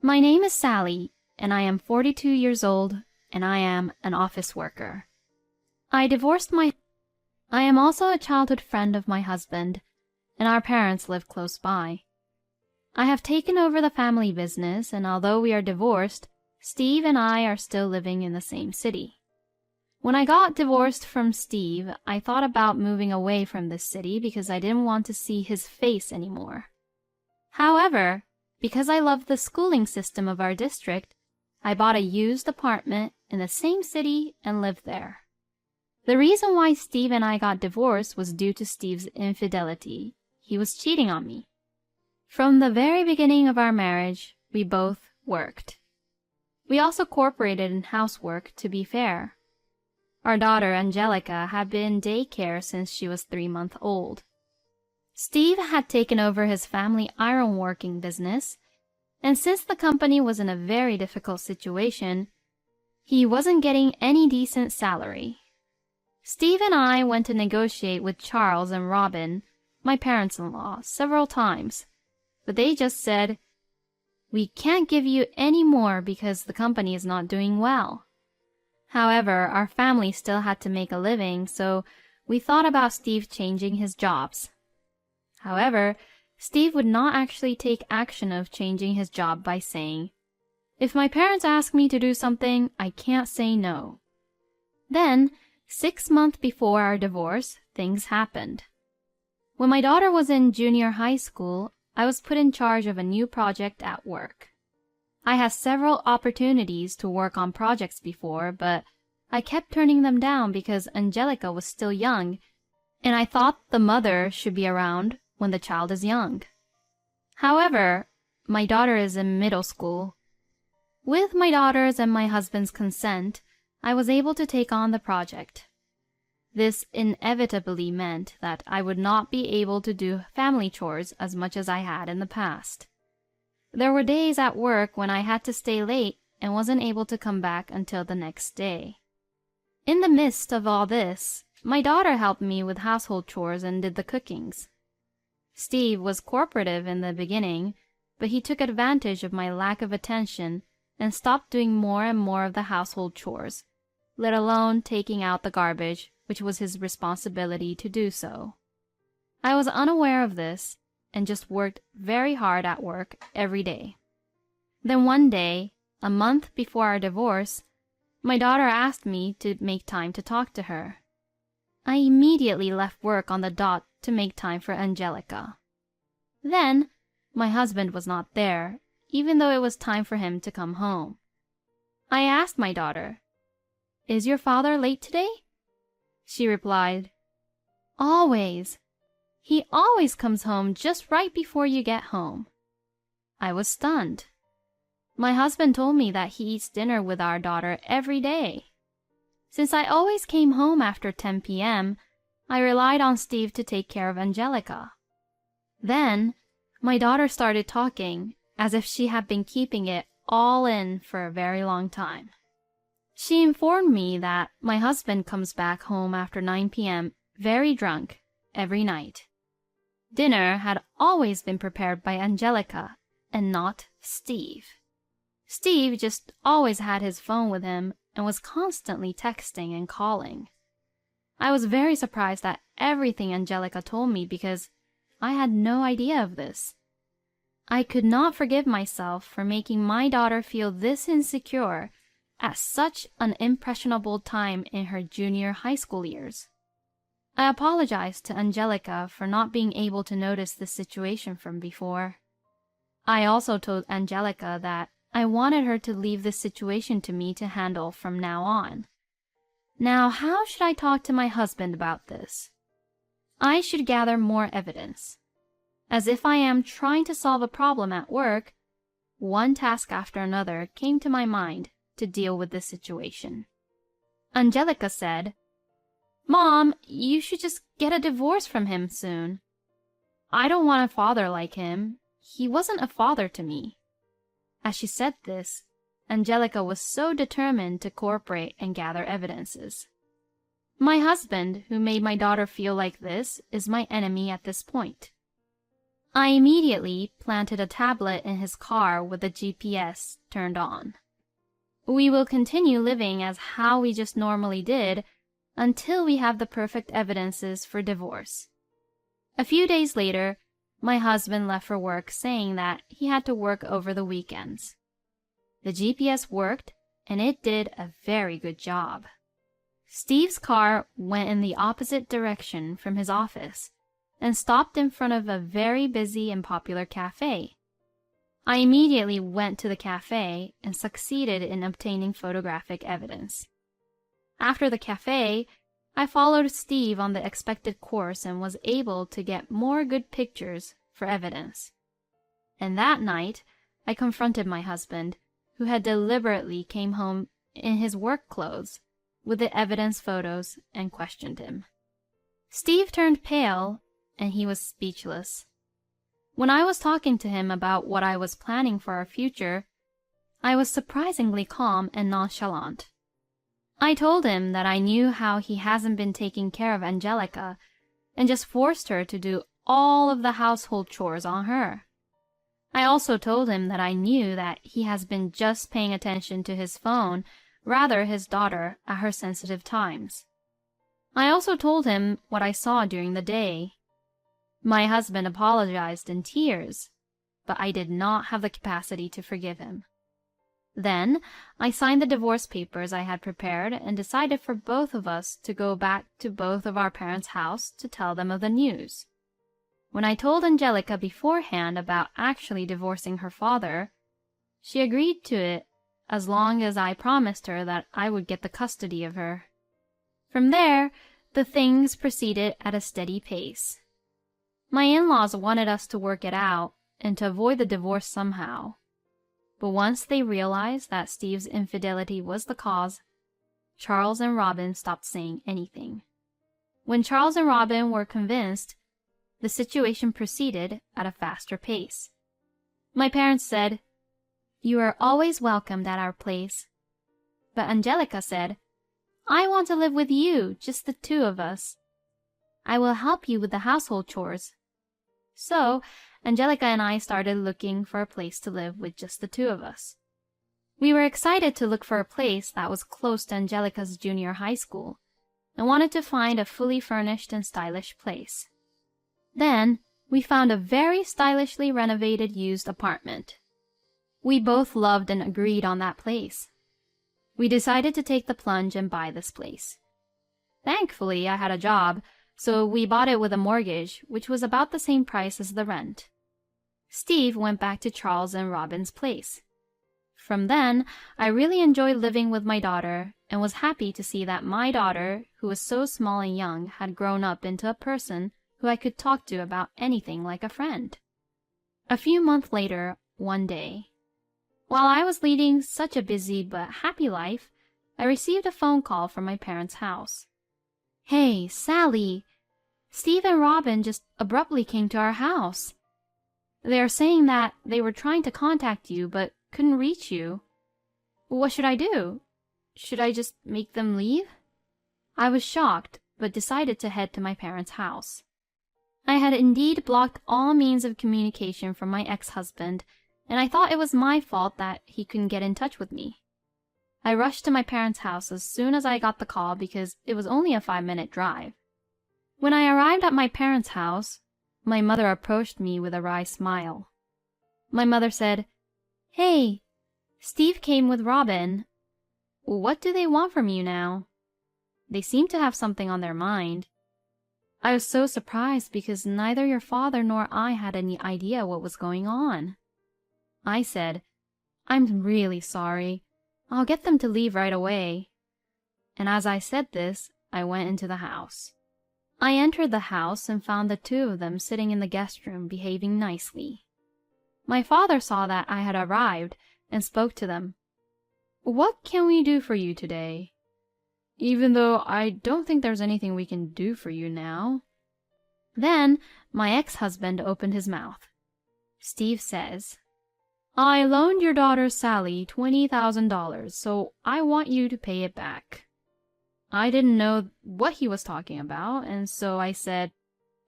My name is Sally, and I am 42 years old, and I am an office worker. I am also a childhood friend of my husband, and our parents live close by. I have taken over the family business, and although we are divorced, Steve and I are still living in the same city. When I got divorced from Steve, I thought about moving away from this city because I didn't want to see his face anymore. However, because I love the schooling system of our district, I bought a used apartment in the same city and lived there. The reason why Steve and I got divorced was due to Steve's infidelity. He was cheating on me. From the very beginning of our marriage, we both worked. We also cooperated in housework, to be fair. Our daughter, Angelica, had been in daycare since she was 3 months old. Steve had taken over his family ironworking business, and since the company was in a very difficult situation, he wasn't getting any decent salary. Steve and I went to negotiate with Charles and Robin, my parents-in-law, several times, but they just said, "We can't give you any more because the company is not doing well." However, our family still had to make a living, so we thought about Steve changing his jobs. However, Steve would not actually take action of changing his job by saying, "If my parents ask me to do something, I can't say no." Then, 6 months before our divorce, things happened. When my daughter was in junior high school, I was put in charge of a new project at work. I had several opportunities to work on projects before, but I kept turning them down because Angelica was still young, and I thought the mother should be around when the child is young. However, my daughter is in middle school. With my daughter's and my husband's consent, I was able to take on the project. This inevitably meant that I would not be able to do family chores as much as I had in the past. There were days at work when I had to stay late and wasn't able to come back until the next day. In the midst of all this, my daughter helped me with household chores and did the cookings. Steve was cooperative in the beginning, but he took advantage of my lack of attention and stopped doing more and more of the household chores, let alone taking out the garbage, which was his responsibility to do so. I was unaware of this and just worked very hard at work every day. Then one day, a month before our divorce, my daughter asked me to make time to talk to her. I immediately left work on the dot to make time for Angelica. Then, my husband was not there, even though it was time for him to come home. I asked my daughter, "Is your father late today?" She replied, "Always. He always comes home just right before you get home." I was stunned. My husband told me that he eats dinner with our daughter every day. Since I always came home after 10 p.m., I relied on Steve to take care of Angelica. Then, my daughter started talking as if she had been keeping it all in for a very long time. She informed me that my husband comes back home after 9 p.m. very drunk every night. Dinner had always been prepared by Angelica and not Steve. Steve just always had his phone with him and was constantly texting and calling. I was very surprised at everything Angelica told me because I had no idea of this. I could not forgive myself for making my daughter feel this insecure at such an impressionable time in her junior high school years. I apologized to Angelica for not being able to notice this situation from before. I also told Angelica that I wanted her to leave this situation to me to handle from now on. Now, how should I talk to my husband about this? I should gather more evidence. As if I am trying to solve a problem at work, one task after another came to my mind to deal with this situation. Angelica said, "Mom, you should just get a divorce from him soon. I don't want a father like him. He wasn't a father to me." As she said this, Angelica was so determined to cooperate and gather evidences. My husband, who made my daughter feel like this, is my enemy at this point. I immediately planted a tablet in his car with the GPS turned on. We will continue living as how we just normally did until we have the perfect evidences for divorce. A few days later, my husband left for work saying that he had to work over the weekends. The GPS worked, and it did a very good job. Steve's car went in the opposite direction from his office and stopped in front of a very busy and popular cafe. I immediately went to the cafe and succeeded in obtaining photographic evidence. After the cafe, I followed Steve on the expected course and was able to get more good pictures for evidence. And that night, I confronted my husband, who had deliberately came home in his work clothes with the evidence photos, and questioned him. Steve turned pale, and he was speechless. When I was talking to him about what I was planning for our future, I was surprisingly calm and nonchalant. I told him that I knew how he hasn't been taking care of Angelica and just forced her to do all of the household chores on her. I also told him that I knew that he has been just paying attention to his phone, rather his daughter, at her sensitive times. I also told him what I saw during the day. My husband apologized in tears, but I did not have the capacity to forgive him. Then I signed the divorce papers I had prepared and decided for both of us to go back to both of our parents' house to tell them of the news. When I told Angelica beforehand about actually divorcing her father, she agreed to it as long as I promised her that I would get the custody of her. From there, the things proceeded at a steady pace. My in-laws wanted us to work it out and to avoid the divorce somehow. But once they realized that Steve's infidelity was the cause, Charles and Robin stopped saying anything. When Charles and Robin were convinced, the situation proceeded at a faster pace. My parents said, "You are always welcomed at our place." But Angelica said, "I want to live with you, just the two of us. I will help you with the household chores." So, Angelica and I started looking for a place to live with just the two of us. We were excited to look for a place that was close to Angelica's junior high school and wanted to find a fully furnished and stylish place. Then, we found a very stylishly renovated used apartment. We both loved and agreed on that place. We decided to take the plunge and buy this place. Thankfully, I had a job, so we bought it with a mortgage, which was about the same price as the rent. Steve went back to Charles and Robin's place. From then, I really enjoyed living with my daughter and was happy to see that my daughter, who was so small and young, had grown up into a person who I could talk to about anything like a friend. A few months later, one day, while I was leading such a busy but happy life, I received a phone call from my parents' house. "Hey, Sally, Steve and Robin just abruptly came to our house. They are saying that they were trying to contact you but couldn't reach you. What should I do? Should I just make them leave?" I was shocked, but decided to head to my parents' house. I had indeed blocked all means of communication from my ex-husband, and I thought it was my fault that he couldn't get in touch with me. I rushed to my parents' house as soon as I got the call because it was only a 5-minute drive. When I arrived at my parents' house, my mother approached me with a wry smile. My mother said, "Hey, Steve came with Robin. What do they want from you now? They seem to have something on their mind." I was so surprised because neither your father nor I had any idea what was going on. I said, "I'm really sorry. I'll get them to leave right away." And as I said this, I went into the house. I entered the house and found the two of them sitting in the guest room behaving nicely. My father saw that I had arrived and spoke to them. "What can we do for you today? Even though I don't think there's anything we can do for you now." Then my ex-husband opened his mouth. Steve says, "I loaned your daughter Sally $20,000, so I want you to pay it back." I didn't know what he was talking about, and so I said,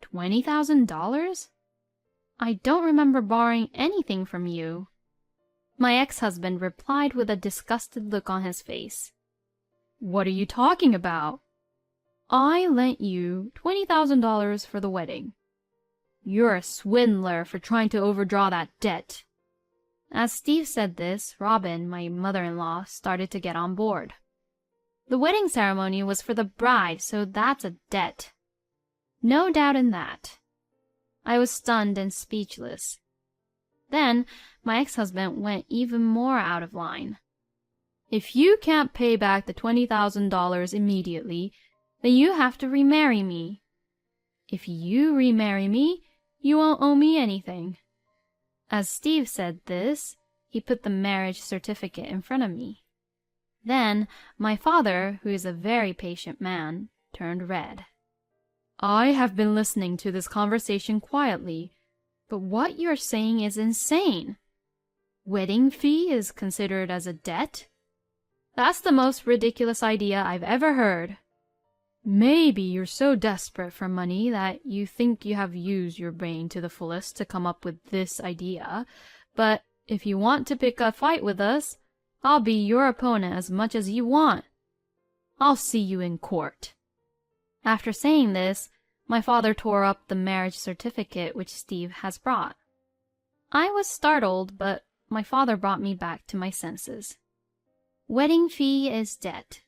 $20,000? I don't remember borrowing anything from you." My ex-husband replied with a disgusted look on his face. "What are you talking about? I lent you $20,000 for the wedding. You're a swindler for trying to overdraw that debt." As Steve said this, Robin, my mother-in-law, started to get on board. The wedding ceremony was for the bride, so that's a debt. No doubt in that. I was stunned and speechless. Then my ex-husband went even more out of line. "If you can't pay back the $20,000 immediately, then you have to remarry me. If you remarry me, you won't owe me anything." As Steve said this, he put the marriage certificate in front of me. Then my father, who is a very patient man, turned red. "I have been listening to this conversation quietly, but what you're saying is insane. Wedding fee is considered as a debt? That's the most ridiculous idea I've ever heard. Maybe you're so desperate for money that you think you have used your brain to the fullest to come up with this idea, but if you want to pick a fight with us, I'll be your opponent as much as you want. I'll see you in court." After saying this, my father tore up the marriage certificate which Steve has brought. I was startled, but my father brought me back to my senses. "Wedding fee is debt.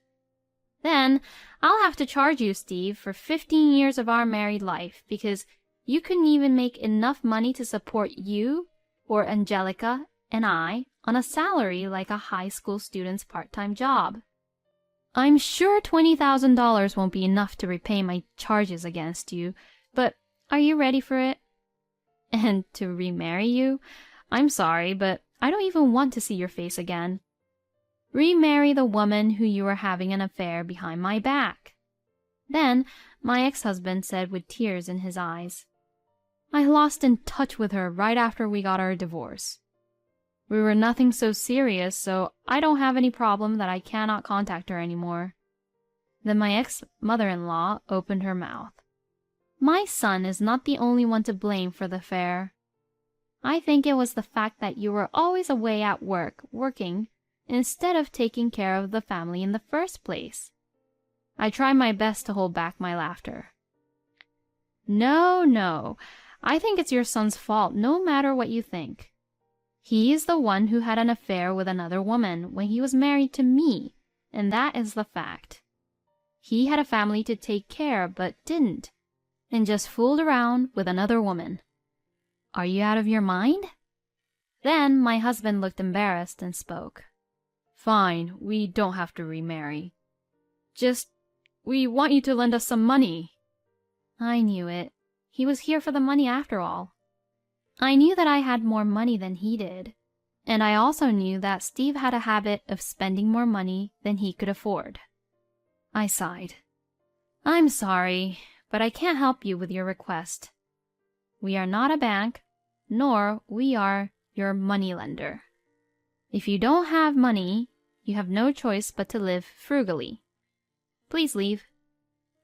Then I'll have to charge you, Steve, for 15 years of our married life, because you couldn't even make enough money to support you or Angelica and I on a salary like a high school student's part-time job. I'm sure $20,000 won't be enough to repay my charges against you, but are you ready for it? And to remarry you? I'm sorry, but I don't even want to see your face again. Remarry the woman who you were having an affair behind my back." Then my ex-husband said with tears in his eyes, "I lost in touch with her right after we got our divorce. We were nothing so serious, so I don't have any problem that I cannot contact her anymore." Then my ex-mother-in-law opened her mouth. "My son is not the only one to blame for the affair. I think it was the fact that you were always away at working, instead of taking care of the family in the first place." I tried my best to hold back my laughter. No, I think it's your son's fault, no matter what you think. He is the one who had an affair with another woman when he was married to me, and that is the fact. He had a family to take care but didn't, and just fooled around with another woman. Are you out of your mind?" Then my husband looked embarrassed and spoke. "Fine, we don't have to remarry. Just, we want you to lend us some money." I knew it. He was here for the money after all. I knew that I had more money than he did, and I also knew that Steve had a habit of spending more money than he could afford. I sighed. "I'm sorry, but I can't help you with your request. We are not a bank, nor we are your moneylender. If you don't have money, you have no choice but to live frugally. Please leave."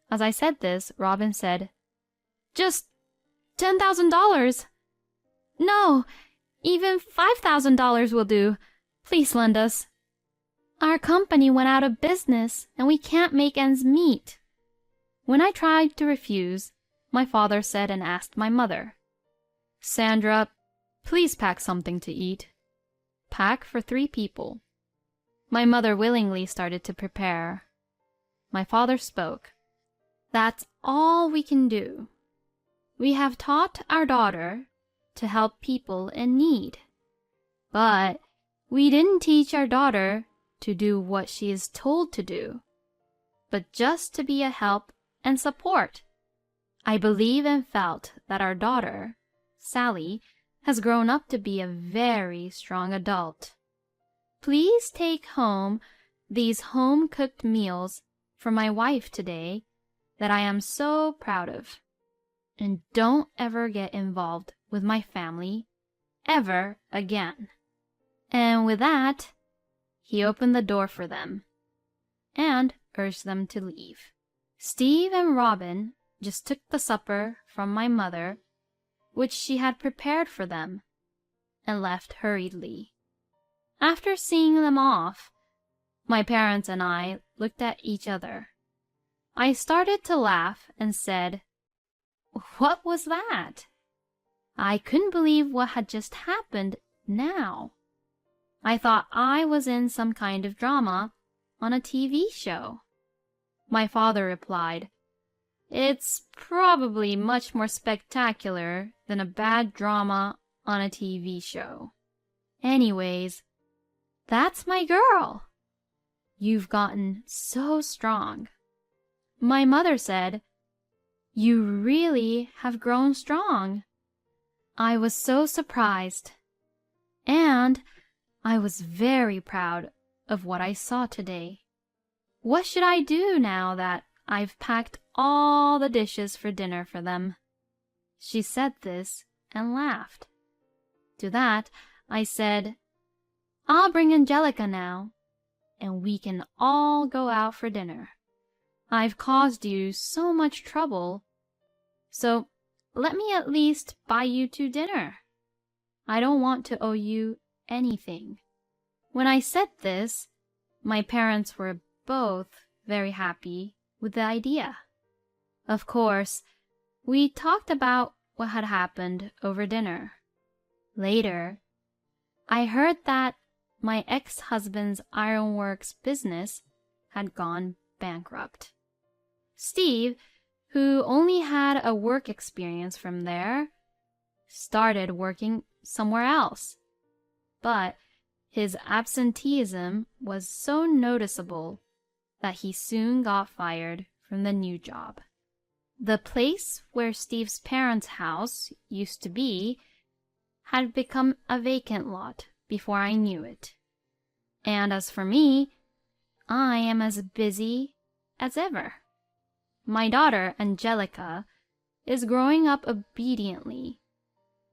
As I said this, Robin said, "Just $10,000. No, even $5,000 will do. Please lend us. Our company went out of business, and we can't make ends meet." When I tried to refuse, my father said and asked my mother, "Sandra, please pack something to eat. Pack for 3 people." My mother willingly started to prepare. My father spoke. "That's all we can do. We have taught our daughter to help people in need, but we didn't teach our daughter to do what she is told to do, but just to be a help and support. I believe and felt that our daughter, Sally, has grown up to be a very strong adult. Please take home these home-cooked meals for my wife today that I am so proud of. And don't ever get involved with my family ever again." And with that, he opened the door for them and urged them to leave. Steve and Robin just took the supper from my mother which she had prepared for them, and left hurriedly. After seeing them off, my parents and I looked at each other. I started to laugh and said, "What was that?" I couldn't believe what had just happened now. I thought I was in some kind of drama on a TV show. My father replied, "It's probably much more spectacular than a bad drama on a TV show. Anyways, that's my girl. You've gotten so strong." My mother said, "You really have grown strong." I was so surprised, and I was very proud of what I saw today. What should I do now that I've packed all the dishes for dinner for them? She said this and laughed. To that, I said, "I'll bring Angelica now, and we can all go out for dinner. I've caused you so much trouble, so let me at least buy you 2 dinner. I don't want to owe you anything." When I said this, my parents were both very happy with the idea. Of course, we talked about what had happened over dinner. Later, I heard that my ex-husband's ironworks business had gone bankrupt. Steve, who only had a work experience from there, started working somewhere else. But his absenteeism was so noticeable that he soon got fired from the new job. The place where Steve's parents' house used to be had become a vacant lot before I knew it. And as for me, I am as busy as ever. My daughter, Angelica, is growing up obediently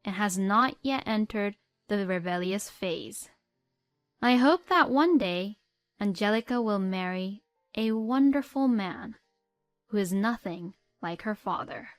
and has not yet entered the rebellious phase. I hope that one day Angelica will marry a wonderful man who is nothing like her father.